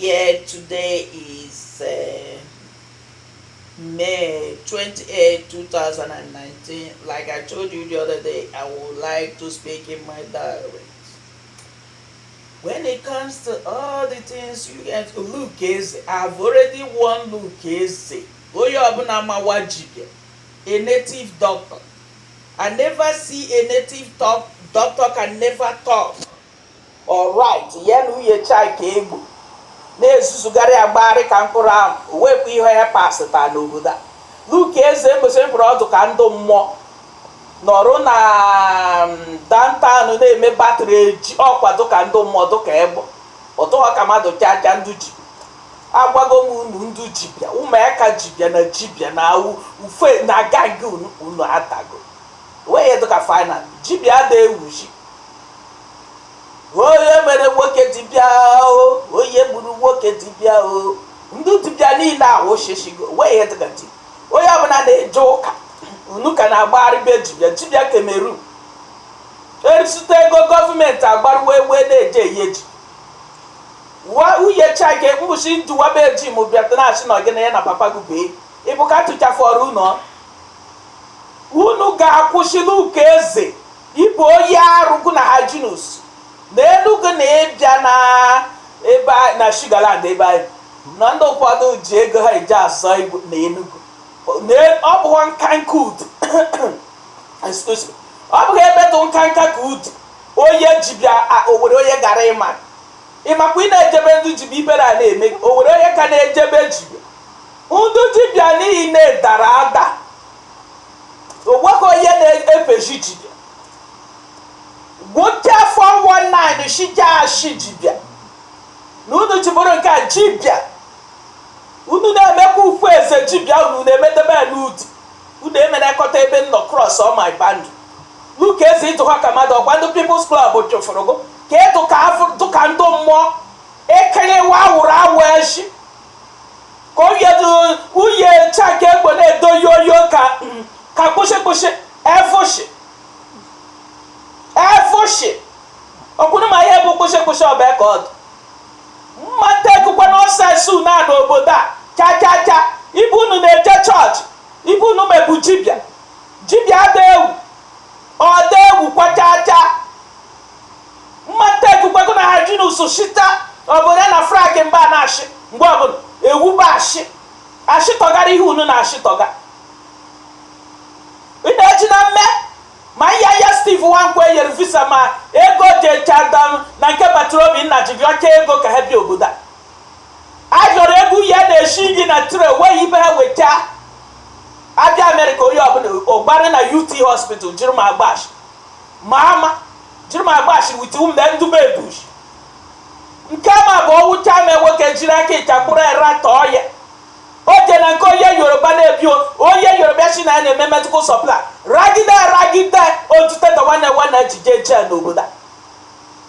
here. Today is May 28, 2019. Like I told you the other day, I would like to speak in my dialect. When it comes to all the things you get to look easy, I've already won look easy. A native doctor. I never see a native doctor can never talk. Alright, yenu ye chai ka egbu. Na-ezuzugharị agbagharị ka mkpụrụ ahụ wepụ ihe ya pasịta n'obodo a. Luke eze mbụsịmpụrụ ọdụ ka ndụ mmụọ nọrụ na downtown na-eme batịrị eji ọkwado ka ndụ mmụọ dụka egbo ọtụghọ ka mmadụ chacha ndụ ji agwago m unu ndụ jibịa ụmụaka jibịa na jibịa na awụ ufe na agaghị unu atago wee dụka final jibịa ada ewuji onye mere nwoke dibịa o onye gburu nwoke dibịa o ndị dibịa niile ahụ shishigo wee ihe dịka di onye ọbụla na-eje ụka unu ka na-agbagharị be dibịa Cameroon erisite ego gọọmenti agbaruwe wee na-eje eyi ji uye chake mgbụchi nduwabe ji mụ bịata na-achị na ọgịna ya na papa gị bee ịbụ ka tụchafọrọ unu ga-akwụsịla ụka eze ịbụ onye arụgụ na Hyginus n'Enugu na ịbịa na ebe na Sugarland ebe anyị na ndị ụfọdụ ji ego ha eji azọ igbo na Enugu ọ bụghị nkanka udu ọ bụghị ebe dị nkanka ka udu onye jibịa owere onye gara ịmakwa ị na-ejebe ndị jibịa ibere a na-eme owere onye ka na-ejebe jibịa ndị jibịa n'ihi na-edara ada onwekwa onye na-efeji jibịa gwoke afọ 19 shija ashi jibịa na unu jibụrụ nke a jibịa unu na-emekwa ukwu eze jibịa unu na-emedebe n'udu unu emenekọta ebe nnọ cross all my band luka eze ịtụkwa ka mmadụ ọgwa ndị People's Club chụfụrụgo ka ịtụka ndụ mmụọ ekenyewa awụrụ awụ echi ka uye chake egbo na-edoyi oyo ka kpụshịkpụshị efushi ọkwụnụ ma ihe bụ kpụshịkpụshị ọba ka ọdụ mmata ekukwa n'ọsịsụ na n'obodo a chachacha ibu unu na-eje chọọchị ibu unu mebu jibịa ada ewu ọda ewu kwachacha mmata ekukwago na Hyginus shita obodo na frak mba na-ashị mgbe ọbụla ewu bụ ashịtọgara ihe unu na-ashịtọga ị na-eji na mme ma ihe ya Steve Nwankwo nyere visa ma ego jechadam na nke Batrobi nna jiri ọcha ego ka ha bịa obodo a jọrọ egwu ya na-eshi gị na tre wee ibe ha weta abịa Amerịka onye ọbụla ọgbara na UT hospital jiri ma agbashi wit ụmụda ndube ebush nke ma bụ ọwụcha ma nwoke jiri aka ịchakpụrụ era tọọ ya o je na nke onye Yoruba na-ebi onye Yoruba si na na-eme medical supply ragide otute nwanne jije n'obodo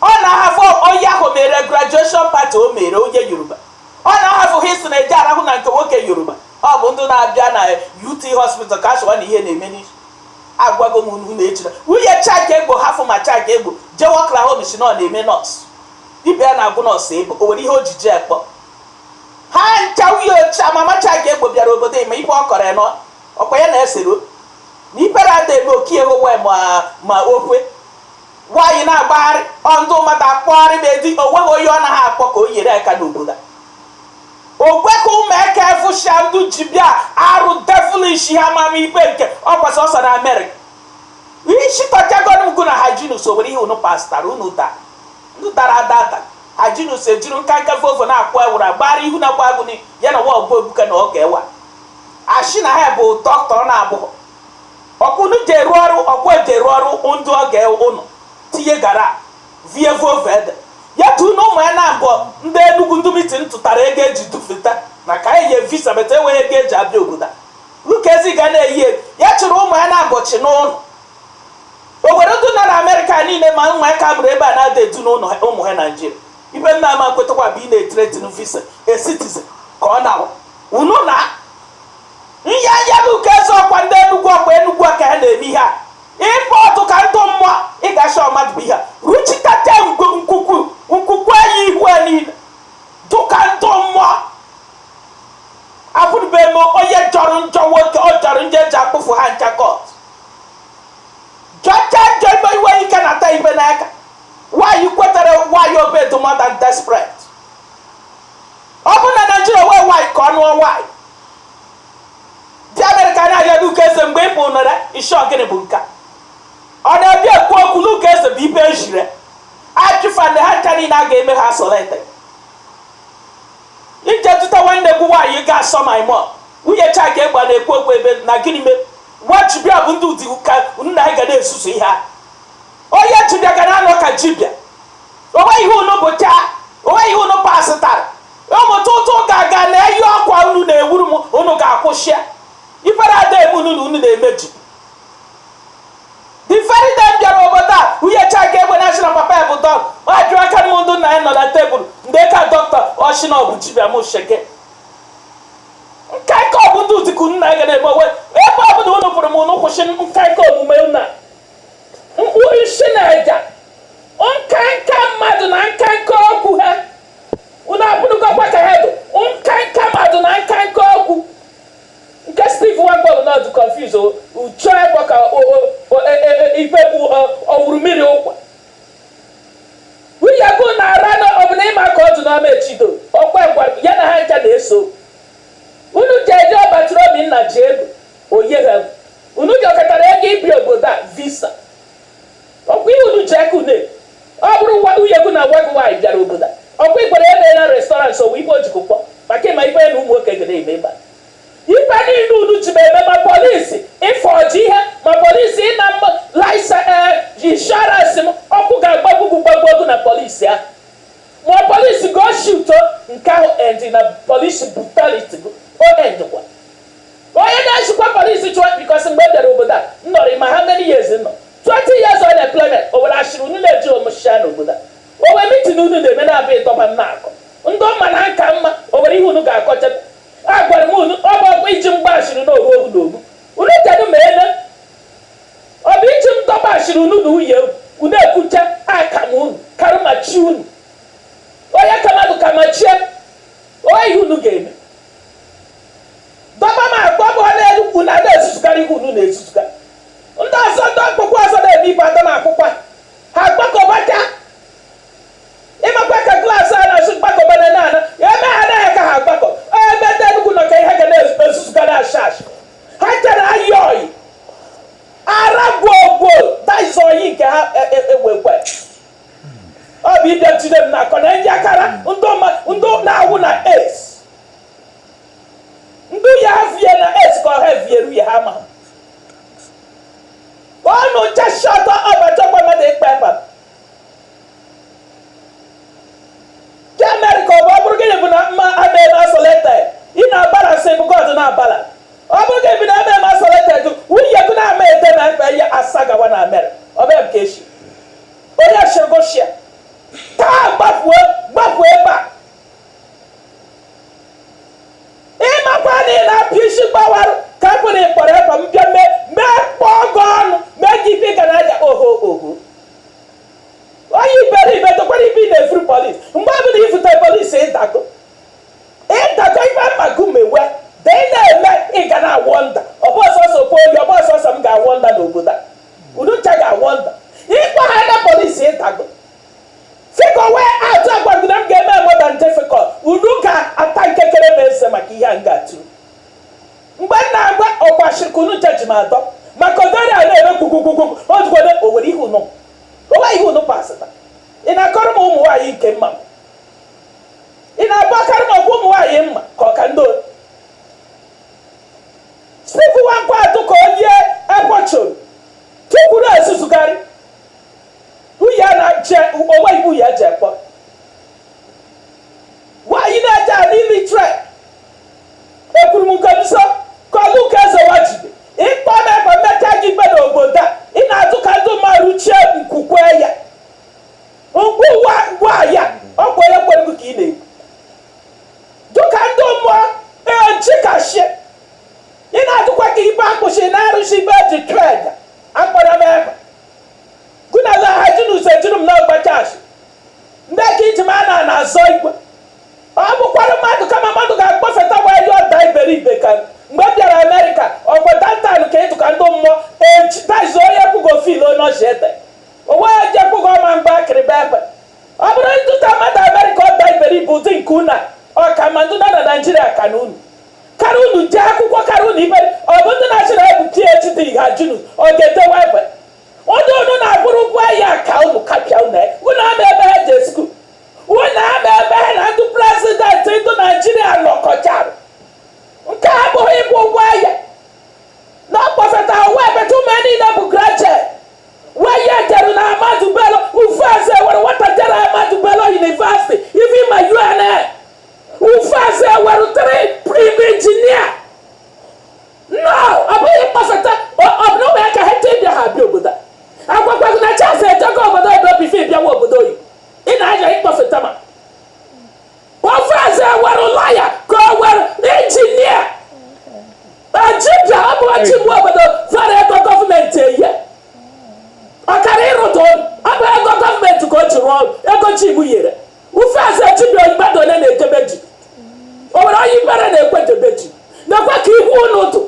ọ na-ahafụ onye ahụ mere graduation party o mere onye Yoruba ọ na-ahafụ his na eji arahụ na nke nwoke Yoruba ọ bụ ndị na-abịa na UT hospital ka achọwa na ihe na-eme n'isi agwago m unu na-echira nwunye Chake Egbo hafụ ma Chake Egbo jee Oklahoma si na ọ na-eme nọọsụ dibịa na-agụ nọọsụ ebo o nwere ihe ojiji ekpọ ha ncha nwunye ocha mama Chake Egbo bịara obodo ime ife ọ kọrọ nọ ọkwa ya na-esero na ibere ada eme okiego wee ma okwe nwaanyị na-agbagharị ndụ mmadụ akpọgharị ma edi onweghị onye ọ naghị akpọ ka o nyere aka n'obodo ogwe ka ụmụaka efụsha ndụ ji bịa arụ devilish ha amamikpe nke ọkwasị ọsọ na Amerịka ishitọchagonugwu na Hyginus o nwere ihe unu pastara unu ndụ dara ada Hyginus ejiri nkanka vovo na-akpọ ewuru agbara ihu na gbagụ ya na nwa ọgbọ ebuka na ọ ga-ewa ashị na ha bụ dọkịta na-abụghị ọkwụnụ jeru ọrụ ọkwọ jeru ọrụ ndụ ọ ga ụnụ tinye gara vie vovede ya tu na ụmụ ya na mbụ ndị Enugu ndị mitin tụtara ego eji dufeta na ka enye visa beta enweghị ego eji abịa obodo Lukezi ga na-eyi ya chụrụ ụmụ ya na mbọchị n'ụlọ obodo dị na Amerịka niile ma ụmụaka mụrụ ebe a na-ada edu n'ụlọ ụmụ ha Naijiria ibe nna ama kwetakwa bụ ị na-etretin visa a citizen ka ọ na unu na ya Lukezi ọkwa ndị Enugu ka ha na-eme ihe a ife ọtụ ka ndụ mmụọ ị ga-asha ọmadụ bụ ihe ruchitate nkwukwu enyi ihu niile dụka ndụ nje japu fu han chakot jaja jebe iwe ike na ta ibe n'aka why you kwetere why you obey to more than desperate na Nigeria we why ka ọnụ why di America na ya duka eze mgbe ịpụ nọrọ isi ogene bụ nka ọ na-abịa ekwu okwu luka eze bụ ibe ejire achụfa ndị ha ncha niile a ga-eme ha solete ije tụta nwanne gwu nwaanyị ga-asọ my mom nwunye chaka egba na-ekwu okwu ebe na gịnị me nwachibia bụ ndị ụdị ka nna anyị ga na-esusu ihe a onye chibia ga na-anọ ka jibia onwe ihe unu bụcha onwe ihe unu pasịtara ụmụ tụtụ ga-aga na eyi ọkwa unu na-ewuru m unu ga-akwụsịa ifere ada ebe unu na-emeji the very day bịara obodo a nwunye chaka egbe national papa ya bụ dọk ọ jụrụ aka m ndụ nna ya nọ na tebụl mgbe ka dọkịta ọshina ọ bụ jibia m sheke nkaika ọ bụ ndị ụdịkụ nna ya ga na-eme onwe ebe ọ bụla unu pụrụ m unu kwụsị nkaika omume nna mkpụrụ isi na-eja nkanka mmadụ na nkanka okwu ha unu abụrụgokwa ka ha dị nkanka mmadụ na nkanka okwu nke Steve Wangbo na ọdụ confuse uche ebe ka ife ọwụrụ mmiri ụkwa nwunye bụ na ara na ọ bụ na ịma ka ọ dị n'ọma echido ọkwa ngwa ya na ha ncha na-eso unu ji eje ọbatụrụ obi nna ji ego oye ha unu ji ọkọtara ego ibi obodo a visa ọkwa ihe unu ji aka une ọ bụrụ nwunye gị na nwa gị nwaanyị bịara obodo a ọkwa ikwere ebe na restọrant owe ibe ojikụkpọ maka ịma ife na ụmụ nwoke gere eme mba ife niile unu ji eme ma polisi ịfọji ihe ma polisi ịna mma laisa inshọransị m ọkụ ga-agbagbu na polisi ahụ ma polisi go shuto nke ahụ endi na polisi brutality o endkwa onye na-achịkwa polisi chụọ bikọs mgbe bịara obodo a nnọrọ ma ha many years nọ 20 years unemployment o were ashịrị unu na-eji omushia n'obodo a o wee mitin unu na-eme na-abịa ịdọba m na-akọ ndị ọma na nka mma o were ihe unu ga-akọcha agwara m unu ọ bụ ọkwa iji mgbashiri na oru ogu n'ogbu unu kedu ma ene ọ bụ iji m dọbashiri unu na nwunye unu ekwucha aka m unu karụmachi unu onye kamadụ ka machie onye ihe unu ga-eme dọba m agba bụ n'elu unu a na-ezuzukarị ihe unu na-ezuzuga ndị ọzọ ndị ọkpụkpụ ọzọ na-eme ife ada m akwụkwọ ha gbakọbata ịmakwa ka glaasị a na-asụ gbakọba na ana eme ha anaghị ka ha gbakọ ebe ndị Enugu nọ ka ihe ga na-ezuzugara ashashi ha tere ayi oyi ara gwogwo daiz oyi nke ha ewekwe ọ bụ ide jide m na-akọ na ndị akara ndị na-awụ na es ndị ya vie na es ka ọha vieru ya ha ma ọnụ chashọta ọbachọkwa mmadụ ikpe eba ke America ọ bụrụ gịnị bụ na mma ama asolete ị na-agbara nsị bụ God na-abala ọ bụrụ gịnị bụ na ama asolete nwunye gị na-ama ete na mfe ya asagawa na America ọ bụ nke echi onye shirgoshia taa gbafuo ebe a ịmakwa na ị na-apịa isi gbawarụ ka apụ na ịkpọrọ ebe m bịa mee kpọọ gị ọnụ mee gị ife ga na-aja oho onye iberibe tokwara ibe ị na-efuru polisi mgbe ọ bụla ifute polisi ịdago ibe mmagu mewe de ị na-eme ị ga na-awọ nda ọ bụ ọsọsọ poli ọ bụ ọsọsọ m ga-awọ nda n'obodo a unu ncha ga-awọ nda ịkpọ ha na polisi ịdago fiko wee atụ agwagide m ga-eme modern difficult unu ga-ata nkekere ma ese maka ihe a m ga-atụrụ mgbe m na-agwa ọkwashirika unu ncha ji m atọ maka odori a na-eme gwugwugwugwu o jikwado o were ihe unu onwe ihe unu pasịta ị na-akọrọ m ụmụ nwaanyị nke mma ị na-agbakarị m ọgwụ ụmụ nwaanyị mma ka ọ ka ndị Steve Wangbo atụ ka onye ekpochuru tukwuru ezuzugharị nwunye na-eje onwe iwu ya ji ekpọ nwaanyị na-eje a n'imi tre ekwuru m nke nso ka ọlụ ka eze wajibe ịkpọ m ebe mmeta gị ikpe n'obodo a ị na-atụ ka ndị mmadụ chie nkwukwe ya ngwa ya ọ bụ onye kwere gị ka ị na-ekwu dụka ndị mmụọ nchikashie ị na-atụkwa ka ibe akpụchi na-arụsi ibe eji tred akpọrọ m ebe gụnala ha ji n'ụzọ ejuru m n'ọgbachashi ndị ka iji m a na-azọ igwe ọ bụkwara mmadụ kama mmadụ ga-akpọfeta wee yọọ da iberibe ka mgbe m bịara Amerịka ọgbọda kuna ọ ka ma ndị nọ na Naịjirịa ka na unu kara unu jee akwụkwọ kara unu ibe ọ bụ ndị na-achịna ebu PhD ha junu ọ ga-etewa ebe ndị unu na-abụrụ ụgwọ ya ka unu kapịa unu ama ebe ha je skul unu ama ebe ha na ndị prezidenti ndị Naịjirịa nọkọcharụ nke a abụghị ịbụ ụgwọ ya na ọkpọfeta uwe ebeta ume niile bụ graduate wee ya jeru na Ahmadu Bello ufeze were nwata jere Ahmadu Bello University ife ma UNA ufeze were 3 prim engineer no abụghị mkpọfeta ọbụna ụmụ ya ka ha tebia ha bịa obodo agwagwago na chasị ejego obodo ebe bife bịawa obodo oyi ị na-anya ịkpọfeta ma ufeze were lọya ka o were engineer ajibia ọ bụ ọchịgbu obodo fara ego gọọmenti eyi ọkara ịrụta ọrụ ọ bụ ego gọọmenti ka o ji rụọ ọrụ ego chigbu yere ufeze chibia mmadụ ole na-edebe ji o nwere onye ibere na-ekwedebe ji nakwa ka ihu unu dụ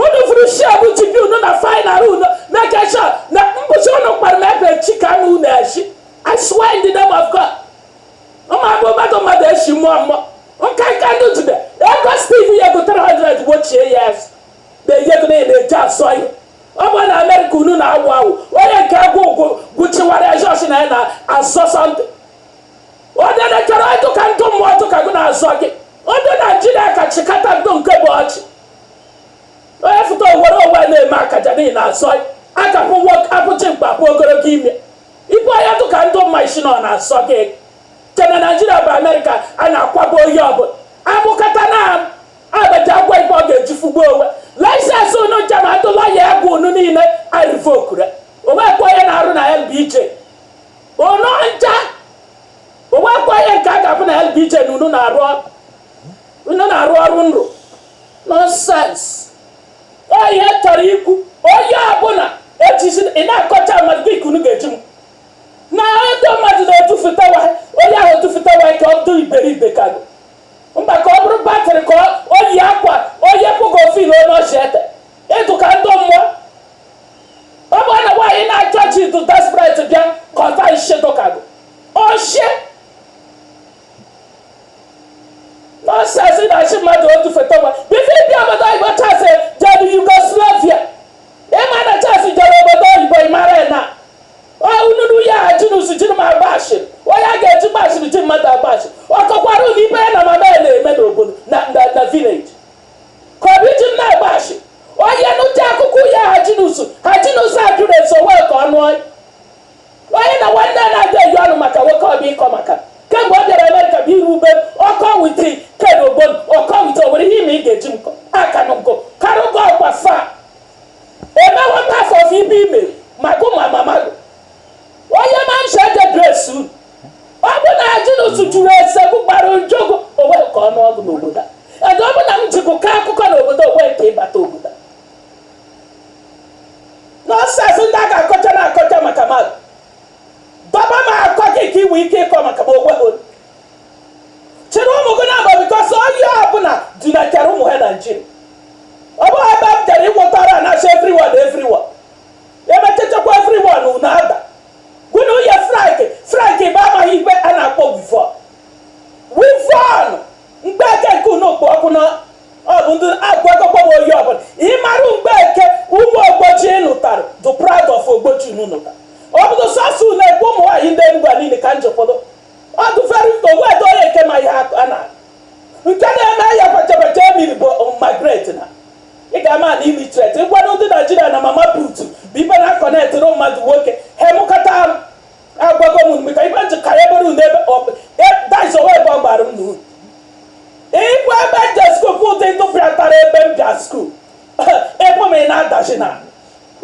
unu furu shebụ ji bi unu na fainal unu make sure na mkpụchi unu kpara m ebe chi ka unu na-eshi I swear in the name of God ụmụ abụ mmadụ eshi mmụọ nka ndị jide ego Steve ya ego 300 gbochie ya na-eji ego na-eji asọ ihe ọ bụ na Amerịka unu na-awụ awụ onye nke agwụ ụgwụ gụchiwara ya jọshi na ya na-asọ sọnde onye na-echọrọ ịtụ ka ndụ mmụọ tụ ka gụ na-azọ gị ndị Naijiria ka chịkata ndụ nke bụ ọchị onye fụta owere onwe na-eme akaja n'ihi na asọ akapụ apụchi mkpapụ ogologo ime ibu onye tụ ka ndụ mma isi nọ na-asọ gị che na Naijiria bụ Amerịka a na-akwado oyi ọbụla amụkata na abaja agwa ikpe ọ ga-eji fugbo onwe laịsensị unu njem atụla ya egwu unu niile arivokure onwekwa onye na-arụ na LBJ unu ncha onwekwa onye nke a ga-abụ na LBJ na unu na-arụ ọrụ nrụ nonsens onye chọrọ ikwu onye ọbụla ejizi ị na-akọcha mmadụ gị unu ga-eji m na ndị mmadụ na-etufụtawa onye ahụ etufụtawa ka ọ dị iberibe ka gị mba ka ọ bụrụ batrị ka o yi akwa onye pụgofil onye ọchị ete ịdụ ka ndị mmụọ ọ bụ na nwaanyị na-achọ ji ịdụ desperate bịa kọta nshedo ka gị ochie nọnsensị na-achị mmadụ otufụtawa bife ịbịa obodo oyibo chasị jere Yugoslavia ịma na chasị jere obodo oyibo ịmara na ununu ya ajinụsi jiri m agbashiri onye a ga-eji gbashiri ji mmadụ agbashiri ọkọkwara ụlọ ibe ya na mama ya na-eme n'obodo na vileji ka ọ bụ iji m na-agbashi onye nụcha akụkụ ya hajinusu ajụrụ eso wee ka ọnụ onye na nwanne ya na-adị eyi ọnụ maka nwoke ọbịa ịkọ maka kemgbe ọ bịara Amerịka bụ iru ube ọkọ witi kedobon ọkọ witi o nwere ihe ime ị ga-eji m aka nkụ karụgo ọkwa fa emewe m afọ ofu ibe ime maka ụmụ amamadụ onye ma m shede dres unu ọ bụ na ajụnusu jụrụ ese gbara njogo onwe ka ọnụ ọgụ n'obodo a ede ọ bụ na m jikụ ka akụkọ n'obodo onwe ka ịbata obodo nọnsensị ndị a ga-akọcha na-akọcha maka mmadụ dọba m akọ gị ka inwe ike ịkọ maka m onwe ha chịrị ụmụ gị na-agba bikọs onye ọbụla dunakere ụmụ ha Naijiria ọ bụghị ebe m jere ịnwetara na-achọ everyone emechachakwa everyone unu ada gwụna onye frank bụ amaghị ikpe a na-akpọ wivon mgbe eke nke unu okpu ọkụ na ọ bụ ndị agwagọkwa m oyi ọbụla ịmara mgbe eke ụmụ ogbochi ịnụtara the proud of ogbochi unu nụtara ọ bụdo sọsụ na-ekwu ụmụ nwaanyị ndị Enugu niile ka njọfọdụ ọ dị owedị onye nke ma ihe a na nke na-eme ya kwachabacha emiri bụ Margaret na ị ga-ama na illiterate ịgwanụ ndị Naijiria na mama put bụ ibe na-akọnetịrụ mmadụ nwoke ha emụkọta arụ agwago m mgbe ka ibe nji ka ya bụrụ n'ebe daiz onwe ebe ọ gbara m n'uru ịgwa ebe je skuul bụ ụdị ntụpịatara ebe m bịa skuul ebe m ị na-adachi na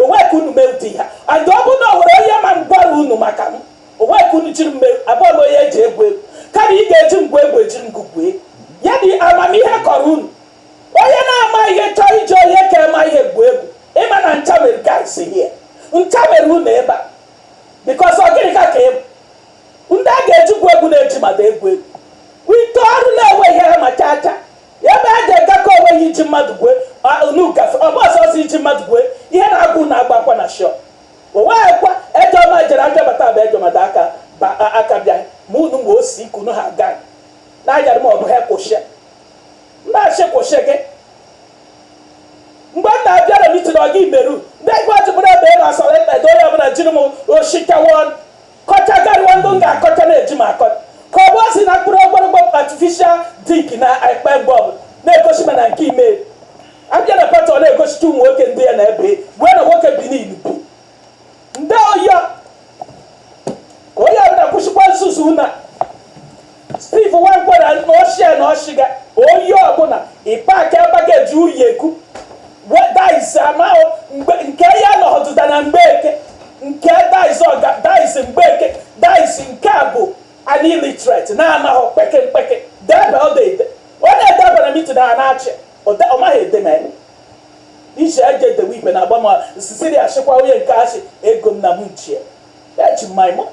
onwe ka unu mee ụdị ha adị ọ bụ na o nwere onye ma m gwara unu maka m onwe ka unu jiri mme abụọ m onye eji egwu egwu kama ị ga-eji mgbe egwu ejiri ngụgwue ya dị amamihe kọrọ unu onye na-ama ihe chọọ iji onye ka ema ihe egwu egwu ịma na ncha mere guys here ncha mere unu ebe a bikos ọ gịnị ka ịbụ ndị a ga-eji gwu egwu na-eji mmadụ egwu egwu wite ọrụ na-enweghị ha ma chacha ebe a ga-egakọ onweghị iji mmadụ gwue nugafe ọ bụ ọsọsọ iji mmadụ gwue ihe na-agwụ na-agbakwa na shọ onweghịkwa ejọma jere abịabata bụ ejọmada aka bịa ma unu ma osi ike unu ha aga na ayar mo he kwụsị na ashe kwụsị gị mgbe na abịa na mitin ọ gị meru ndị gwa jibụrụ ebe na asọrọ ekpe do ya bụ na jiri m oshikawa kọcha garịwa ndụ ga-akọcha na-eji m akọcha ka ọ bụ osi na mkpụrụ ogbarogbo artificial dik na ekpe mgbe ọbụla na-egosi ma na nke ime abịa na pati ọ na-egosita ụmụ nwoke ndị ya na-ebe wee na nwoke Benin bi ndị oyo ka onye ọbụla kwụsịkwa nzuzu na Steve Wankwara na ọchịa na ọchịga oyi ọbụla ịpaki abageji uyi ekwu dais amahụ nke ya na ọdụda na mgbeke nke dais mgbeke dais nke a bụ an illiterate na-amaghị kpeke debe ọ na-ede ọ na-edeba na mitin a na-achị ọ maghị ede na ya iche eje edewe ibe na agbama sisiri achịkwa onye nke achị ego m na m nchie eji mmanya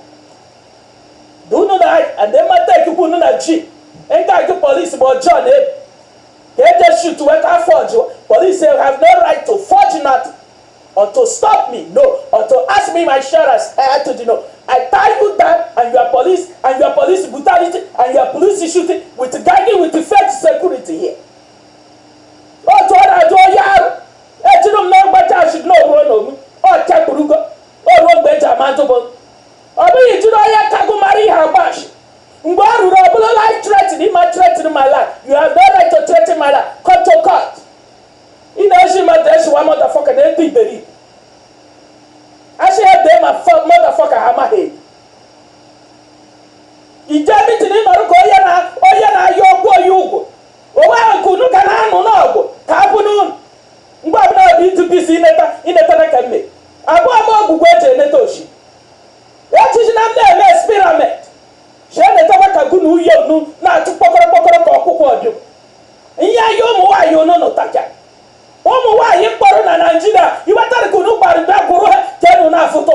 unu na ademata ekikwu unu na ji nke agụ polisi bụ John Ebu ka eje shoot wee ka forge police say have no right to forge nothing or to stop me no or to ask me my insurance I had to do no I tie you down and your police brutality and your police shooting with gagging with the fake security here o to na do ya ejinu m na gbacha should no ro no mi o chekpurugo o ro gbe jamanto bo obi ijinu ya kago mari ha gbash mgbe o ruru ọbụla life threatening ma threatening my life you have no right to threaten my life come to court ị na-eji mmadụ eji wa motherfucker na ebe iberi asị ebe ma motherfucker ha amaghị ije mitin ịnọrụ ka onye na-ayọ ọgwụ oyi ugwu onwe ahụ ka unu ga na-anụ n'ọgwụ ka abụ n'unu mgbe ọbụla bụ itupisi inetara ka mme abụọ ama ọgwụgwọ eji eneta oshi ejiji na m na-eme experiment jee netaba ka gụ na uye unu na-atụ kpọkọrọ ka ọkụkọ ọdụm ihe ahịa ụmụ nwaanyị unu nụtacha ụmụ nwaanyị mkpọrọ na Naịjirịa iwetara ka unu gbara bịa gwụrụ ha ka enu na-afụta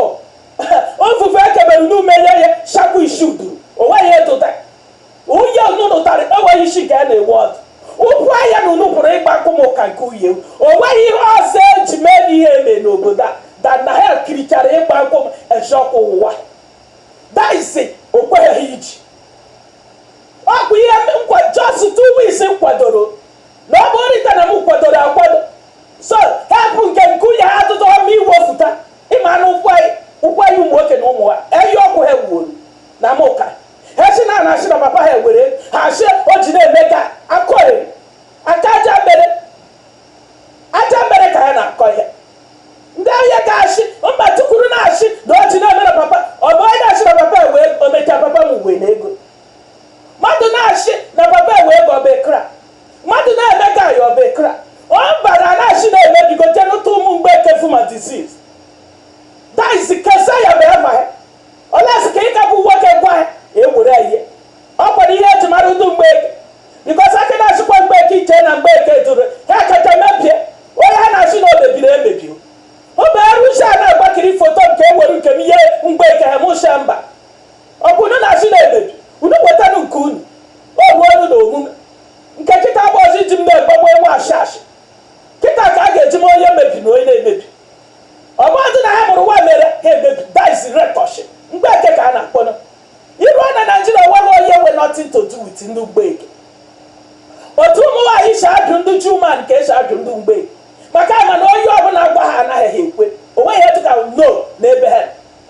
ofufe ekebere unu menye ya shakwu isi uduru onweghị etụta onye unu nụtara enweghị isi ka a na-ewe ọdụ ụkwụ ahịa na unu pụrụ ịgba nkụmụka nke uye onweghị ihe ọzọ eji mee ihe eme n'obodo a da na ha kirichara ịgba nkwụ eji ọkụ ụwa daisi okweghị iji ọ bụ ihe just 2 weeks m kwadoro na ọ bụrụ rita na m kwadoro akwado so hapụ nke unye ha atụtụ ọma iwefuta ịma na ụkwụ anyị ụmụ nwoke na ụmụ ha eyi ọkụ ha wuoro na mụka ha si na na papa ha were ha si o ji na-eme ka akọrị aka aja mere ka ha na-akọ ihe ndị ahịa ga-asị mba tukwuru na-asị na o ji na-eme na papa ọ bụ onye na-asị na papa wee omecha papa m wee na ego mmadụ na-asị na papa wee ego ọbekra mmadụ na-eme ka ya ọbekra ọ bara na-asị na-emebigo jenụta ụmụ mgbe ekefu ma disease daizi kesa ya bụ ema ha olesi ka ị ka bụ nwoke gwa ha ewere ihe ọ kwara ihe eji mara ndị mgbeke bikos aka na-asịkwa mgbeke iche na mgbeke duru ha kacha mebie onye ha na-asị na o mebiri emebi ụmụerụchi a na-agbakiri foto nke ewere nke m ihe mgbeke ha mụsha mba ọ bụ unu na-asị na emebi unu wetanụ nke unu o ruo olu na omume nke kịta bụ ọzọ iji m na-egbagbo enwe ashị kịta ka a ga-eji m onye mebi na onye na-emebi ọ bụghị na ha mụrụ nwa mere ha emebi daizi retọshi mgbeke ka a na-akpọnụ iruo na Naịjirịa nweghị onye nwe nothing to do with ndị mgbeke otu ụmụ nwaanyị si adụ ndị Juman ka esi adụ ndị mgbeke maka ama na onye ọbụla gwa ha anaghị ekwe onweghị etu ka no n'ebe ha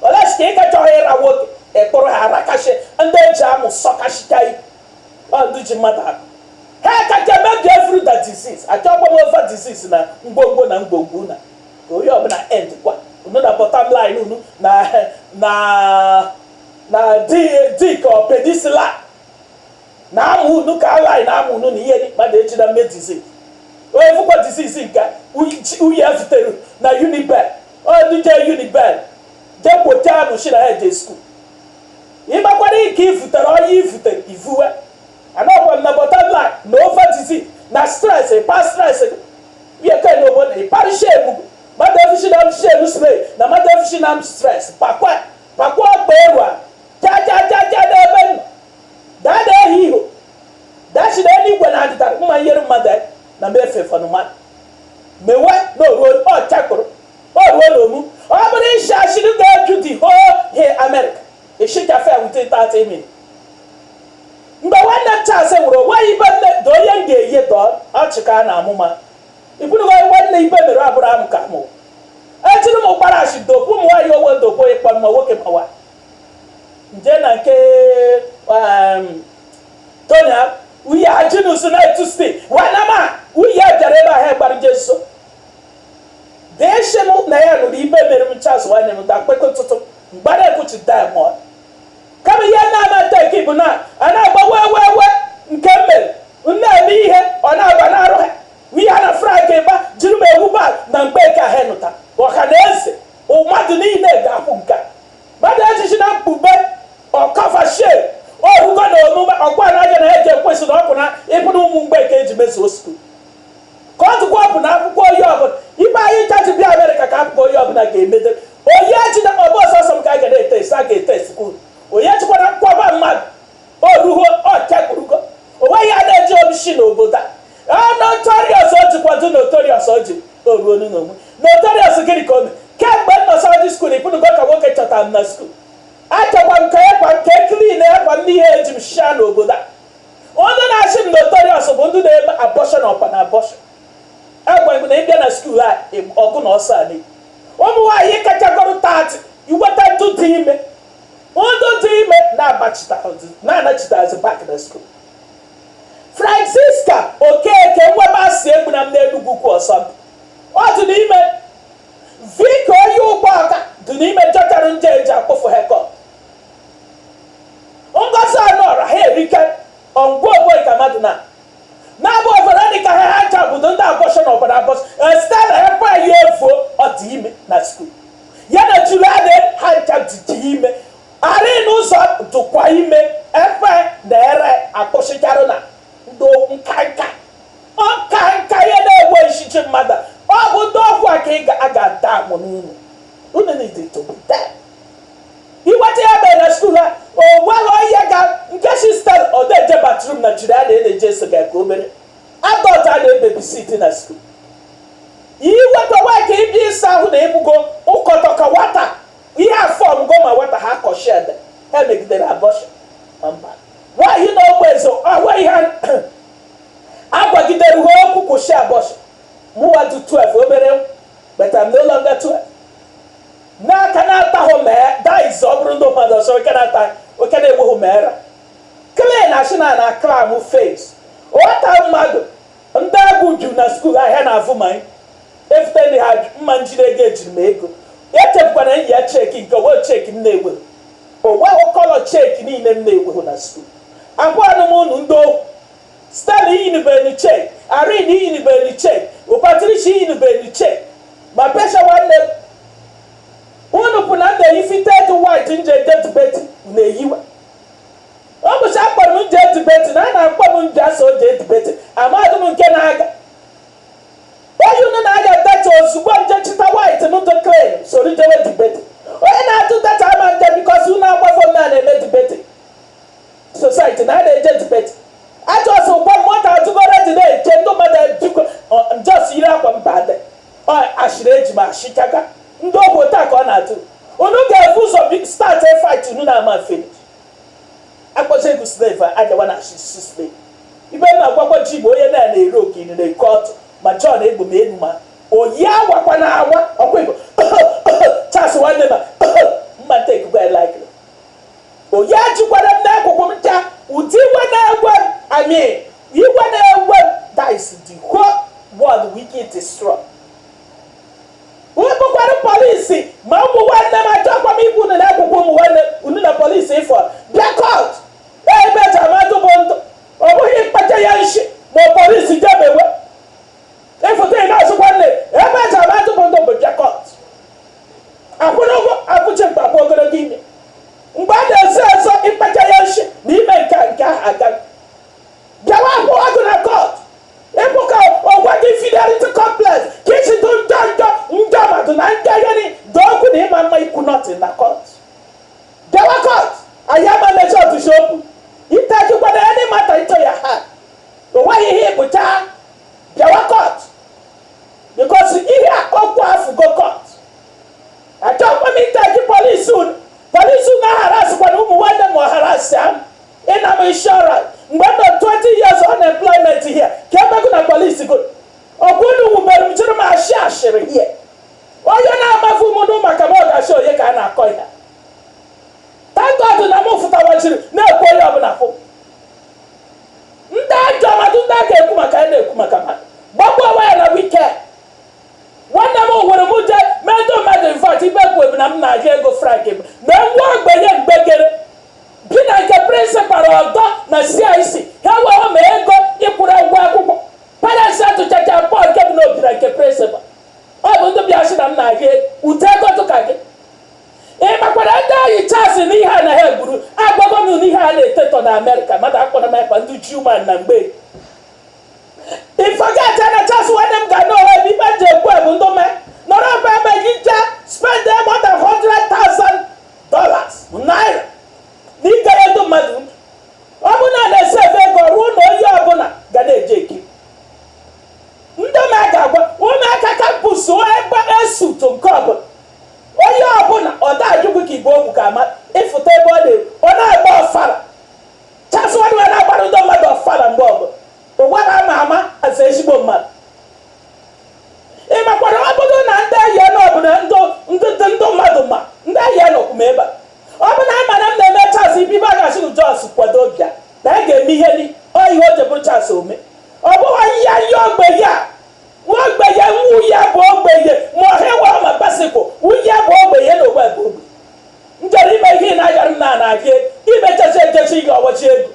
olesi ka ị ka chọghị ịra nwoke ekpụrụ ha arakashi ndị eji amụ sọkashika ndị ji mmadụ ahụ ha kacha mebie through the disease achọkwa m over disease na ngwongwo na ngwongwo na ka onye ọbụla end kwa unu na bottom line unu na dik or penicillin na amụ unu ka line na amụ unu na ihe mmadụ eji na mme disease onye fụkwa disease nke uye futere na Unibel ndị je Unibel je kwocha anụ shi na ha je school ịgbakwara ike ifutere onye ifutere ifuwe anọkwa na bottom line na over disease na stress ịpa stress yeke n'obodo ịparịsha egbugu mmadụ efishi na shelu spray na mmadụ efishi na stress pakwa ọkpa eru a jajajaja n'ebe nọ dada ehi iho dashi na eluigwe na adịtara mma nyere mmadụ na mefe fọnụmadụ mewe n'oruo ọ chakpụrụ o ruo n'omu ọ bụrụ ishi ashiri ga-eju the whole here America ishikafe within 30 minutes mgbe nwanne chance wuro wa ibe do ye ngeye do achika na amuma ibunu wa wanne ibe mere Abraham ka mo etinu mo para shi do pu mo wa yo wo do po ipa mo woke ma wa nje na nke Tonya we are jinu so na to stay wanama we are jareba he gbar Jesu de shemu na ya no ibe mere mu chance wa ne mu da pe ko tutu gbare ku ti da mo kama ya na ma ta ki bu na ana gba we nkemel nna mi ihe ona gba na aro we ana frage ba jiru me wu ba na mpe ka henuta o kanese o madu ni ne ga fu nka ba da ji na bube o kafa she o rugo na omu ba okwa na ga na eje kwesi na okuna ibu nu mu mgbe ka eji meso school ko tu ko bu na akwụkwọ yo obo iba yi chachi bi America ka akwụkwọ yo obo na ga emede o ye ji na obo so so ka ga na test ka test school o ye ji kwa na kwa ba mmadụ o ruho o kekurugo o wa ya na eji obishi na obodo a notorious o ji kwado notorious o ji o ruo nu no notorious gịnị ka o kemgbe nọ Sunday school ibu go ka nwoke chọta na school achọkwa m ka ekwa nke clean ekwa ndị ihe eji m sha na obodo a ndị na-achị m notorious bụ ndị na-eme abortion ọpa na abortion egwa na ịbịa na school a ọgụ na ọsọ a ụmụ nwaanyị kachagoro 30 iweta ndụ dị ime ndụ dị ime na-anachitazi back na school Francisca Okeke nwebasị egbu na m n'Enugu kwu ọsọ ọ dị n'ime Vika onye ụgbọ ọka dị n'ime jọtara nje eji akpụfụ hekọt ngozi anọra ha erike ọngwa ogboy ka mmadụ na-abụ Veronica ha hacha obodo ndị abọshọn ọbara abọshọn stela ekwe ya efuo ọ dị ime na skuul ya na Juliana ha hacha dị ime arị n'ụzọ dụkwa ime efe na ere akpụsịcharụ na ndo nkanka ya na-ewe ishichi mmadụ ọ bụ ndị ọgwụ a ka ị ga-ada amụ n'unu unu need to be there iweta ya mere na skuul a o gwaghị onye ga nke sistem odeje batrum na Juliana na-eje eso ga ka obere adọt a na-ebebisit na skuul iweta nwa ka ịbịa ịsa ahụ na ịbụgo ụkọtọ ka nwata ihe afọ go ma nwata ha kọshed ha megidere abọshọn mba nwaanyị na ogbe ezo awa ihe agwagidere uwe okwu kwụsị abọshọn mụwa dị 12 obere but I'm no longer 12 n'aka na-atahụ mee daiz ọ bụrụ ndị mmadụ ọsọ oke na-enweghị meera klee na shina na klam face ọta mmadụ ndị agụ ju na skuul ahịa na-avụ manya efuteli ha mma njide ego ejiri m ego echebukwana enyi ya cheki nke owe cheki m na-eweghị onweghị kọlọ cheki niile m na-eweghị na skuul agwanụ m unu ndị okwu Stanley iyinubelu cheki Arin iyinubelu cheki Patricia iyinubelu cheki ma pesha nwanne unu pụ na ndị ifite dị white nje jedibeti na-eyiwa ọ bụcha akpọrọ m nje edibeti na a na-akpọ m nje aso nje edibeti amadụ m nke na-aga onye unu na-aga data ozugbo nje chita white n'ụtọ claim soro jewe dibeti onye na-atụ data ama nje bikọsi unu agbafọ m na-eme dibeti society na a na-eje dibeti ajọsị ụgbọ mmadụ ajụgoro dị na-eche ndị mmadụ ejikọ njọsị yiri akwa mbade ashịrị eji ma ashịchaga ndị ogbo taa ka ọ na-atụ unu ga-ebu ụzọ start a fight unu na-ama finish akpọcha egwu slave ajawa na ashịsị slave ibe na-agwakwa ji bụ onye na-ere okiri na-eke ọtụ ma John egbu ma enu ma oyi awakwa na awa ọkwa igbo chas nwanne ma mmata ekugo elikiri oyi ajụkwara m n'akwụkwọ m ncha ụdị iwe na-egwe m iwe na-egwe m that is the whole world wicked is strong wepụkwara polisi ma ụmụ nwanne m achọkwa m ikwu unu na-akwụkwọ ụmụ nwanne unu na polisi ịfọ bịa kọt ebe eji amadụ bụ ndụ ọ bụghị mkpacha ya nshi ma polisi jebewe ịfụta ị na-asụkwa nne ebe eji amadụ bụ ndụ bụ bịa kọt akwụna ụgwọ apụchi mkpakwa ogologo ime mgbe a na-eso eso ịkpacha ya nshi na ime nke ahụ aga bịawa akwụ ọgụ na kọt ịbụ ka ọgwa gị fidelity complex ka isi dụ njọ mmadụ na ndị ahịa dị okwu na ịma mma ikwu nọtị na kọt bịawa kọt anyị ama mechi ọtụchi okwu ite ajụkwana ya ndị mata ịtọ ya ha o nweghị ihe ịbụcha bịawa kọt bikọsi ihe okwu afụgo kọt achọkwa m ite gị polisi unu na-aharasịkwana ụmụ nwanne m ọharasị ahụ ịna m inshọrans mgbe m nọ ashịrị hie onye na-amafu mụdụ maka ma ọ ga-achị onye ka a na-akọ ya thank God na m fụtawachiri na-ekwu onye ọbụla fụ ndị ajọ mmadụ ndị a ga-ekwu maka ya na-ekwu maka mmadụ gbagbuo onwe ya na wike nwanne m nwere m je mee ndị mmadụ invat ibe kwu ebu na m na-aga ego frank bụ na nwa ogbenye mgbegere bi na nke prịnsịpal ọdọ na CIC ha wee ma ego ịkwụrụ ụgwọ akwụkwọ parents atụchacha pọl nke bụ na obi na nke prịnsịpal ọ bụ ndị bịa sị na m na-aga ute ego tụka gị ị makwara ndị anyị chasị n'ihe a na ha egburu agbago m n'ihe a na-etetọ na Amerịka mmadụ akpọrọ m ekpa ndị Juman na mgbe forget na chasị nwanne m ga n'ohe ebe ibe ji ekwu ebu ndị me nọrọ ebe ebe gị je spend more than $100,000 naira n'ike ya ndị mmadụ ọ bụ na na-esi ebe ego ruo na onye ọbụla ga na-eje ekiri ndị me ga-agwa ụmụaka kampus ebe esutu nke ọbụla onye ọbụla ọ da-ajụgwu ka igbo okwu ka ama ịfụta ebe ọ na-agba ọfara chasị nwanne ya na-agbara ndị mmadụ ọfara mgbe ọbụla ụgwara ama ama aza ezigbo mmadụ ị makwara ọ bụrụ na ndị ahịa n'ọbụla ndị mmadụ ma ndị ahịa nọkwu m ebe a ọ bụ na ama na m na-eme chasị ibe a ga-asị na Jos kwado bịa na a ga-eme ihe ihe o ji bụrụ chasị ome ọ bụghị ya ihe ogbenye a nwa ogbenye nwunye bụ ogbenye ma ọ hewa ma basikụ nwunye bụ ogbenye na ogbe bụ ogbe njere ime ihe ị na-agara m na-aga imechacha ejechi ihe ọwachi ego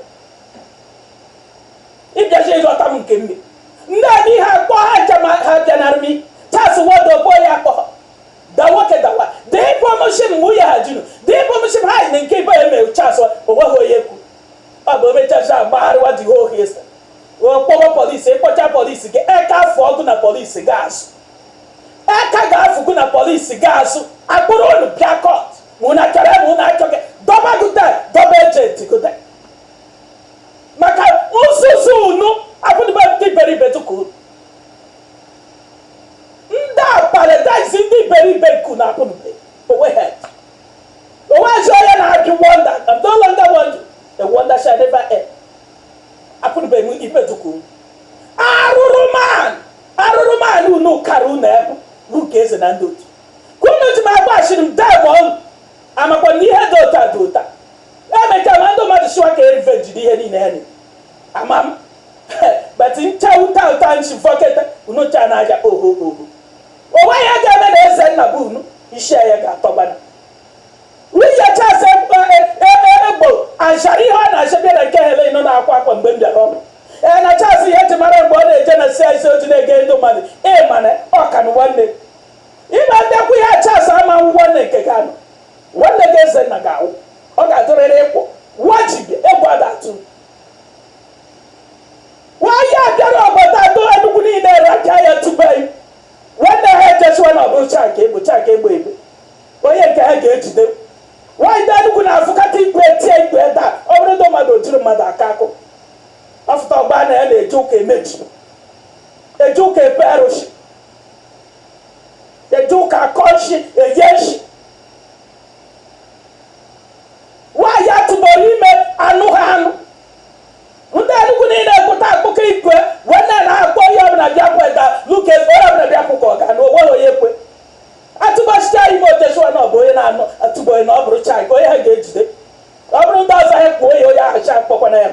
ịbịachi ịghọta m nke mme ndị a n'ihe akpọ ha bịanara m chasị wodobo ya akpọ da nwoke dawa dị promotion nwunye ha junu dị promotion ha na nke ibe eme chasị onweghị onye kwu ọ bụ omechacha agbagharịwa dị ohi esa okpọwa polisi ịkpọcha polisi gị eka afọ ọgụ na polisi ga-azụ eka ga-afụgụ na polisi ga-azụ akpụrụ unu bịa kọt mụ na kere mụ na achọghị dọba gụta dọba ejenti gụta maka nzuzu unu abụdịba ndị beribe tukuru ndị a paradaịs ndị beribe ku na abụdịbe onwe ha onwe ezi onye na-adị wonder and no longer wonder the wonder shall never end abụdịbe m ibe tukuru arụrụ man unu kara unu ebe ruka eze na ndị otu ka unu ji m agba ashiri m dam ọnụ amakwa na ihe dị ụta dị ụta emecha ma ndị mmadụ siwa ka erivenji n'ihe niile ha ama m but ncha ụta nchi fọketa unu cha na-aja oho onwe ya ga-eme na eze nna bụ unu isi ya ga-atọgbana nwunye chasị egbo anshara ihe ọ na-achọbịa na nke hele nọ na-akwa akwa mgbe m bịara ọrụ na chasị ihe eji mara mgbe ọ na-eje na CIC oji na-ege ndị mmadụ ịmana ọkanụ nwanne ịma ndekwu ya chasị ama nwanne nke ga anọ nwanne gị eze nna ga-awụ ọ ga-adụrịrị ịkwụ wajibi egwu a ga-atụ nwaanyị abịara obodo atọ Enugu niile racha ya tupu anyị nwanne ha ejesiwa na ọbụrụ chaka egbo ebe onye nke ha ga-ejide nwaanyị ndị Enugu na-afụkata igwe tie igwe taa ọ bụrụ ndị mmadụ ojiri mmadụ aka akụ ọfụta ọgba na ya na-eje ụka emeji eje ụka epe arụshi eje ụka akọnshi eyeshi nwaanyị atụbọrọ ime anụ ha anụ ndị Enugu niile ekpụta akpụkọ ikwe nwanne na-akpọ onye ọbụla bịa kweta luka onye ọbụla bịa kwụ ka ọ ga na onweghị onye kwe atụbọchicha ime ojesiwa na ọ bụ onye na-anọ atụbọghị na ọ bụrụ chai ka onye ha ga-ejide ọ bụrụ ndị ọzọ ha kpuo ya onye ahụ cha akpọkwana ya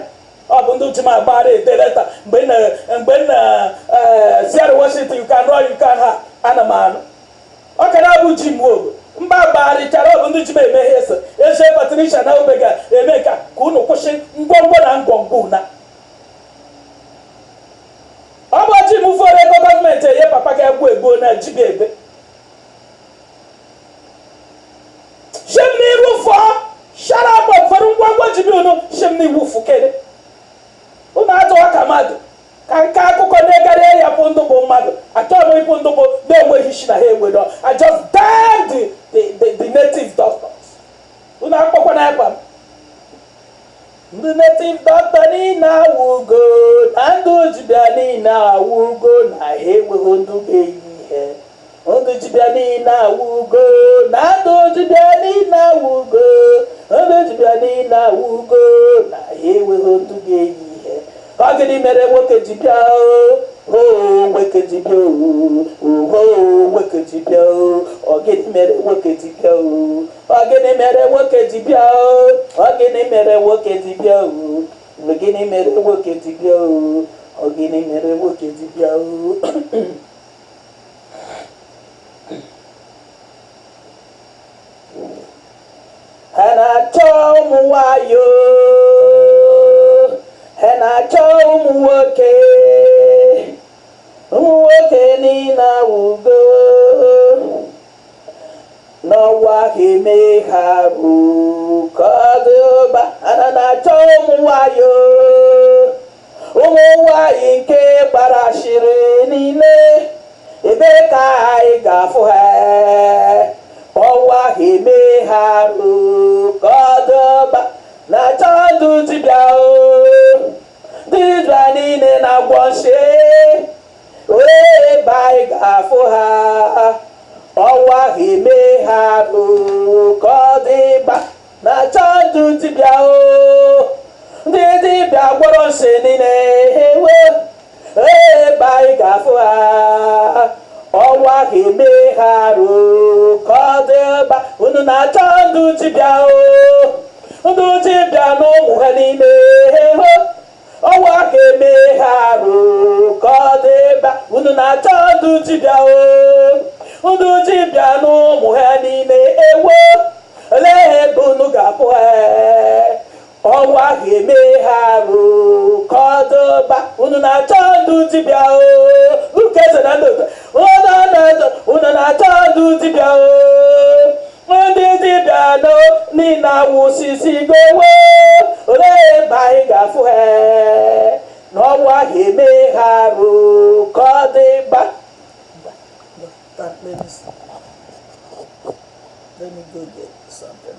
ọ bụ ndị ji m agbara edereta mgbe na Seattle Washington you can ha ana m anụ ọ ka na-abụ ji m ogo mba gbagharịchara ọ bụ ndị ji m eme ihe eze Patricia na obe ga-eme ka unu kwụsị ngwongwo na ngwongwo na ọ bụ ji m fọrọ ego gọọmenti enye papa ga-egbu egbuo na ji ebe shem n'iru fọ shara abọ fọrọ ngwongwo ji unu shem n'iwu fukere unu atụwa ka mmadụ ka nke akụkọ na-egara ya bụ ndụ bụ mmadụ achọghị m ịbụ ndụ bụ na-enweghị isi na ha enwere I just damn the native doctors unu akpọkwa na akwa m ndị native doctor niile awụgo na ndị ojibịa niile awụgo na ha enweghị ndụ ga-eyi ihe ndị ojibịa niile awụgo na ndị ojibịa niile awụgo ndị ojibịa niile awụgo na ha enweghị ndụ ga-eyi ihe ọ gịnị mere nwoke ji bịa oh wicked you, oh wicked you, or get me the wicked you, or get me the wicked you, or get me the wicked you, or get me the wicked you, or get me the wicked you. And I told me why you, and I told me okay, Nina will go. No, why he may have Kaduba, and I told me why you, why in K. Barashirin, Ebeka I got for her. Oh, why he may have Kaduba, not on duty blow. This running in a wash. Way by Gafuha, or what he may have called him back. Not turn to Tibiao. Did he what I'm saying? Way by Gafuha, or what he may have called him back. When not turn to Tibiao, do Tibiano, Henny. Oh, what he may have called it back. Wouldn't I turn to Tibia? Undo Tibia no Muhani, a war, a lay Bunugapo. Oh, what he may have called it back. Wouldn't I turn to Tibia? Look at another. Wouldn't I turn to Tibia? When did Tibia know Nina was see go? Ole by Gafu, no what he may have called it back. Let me go get something.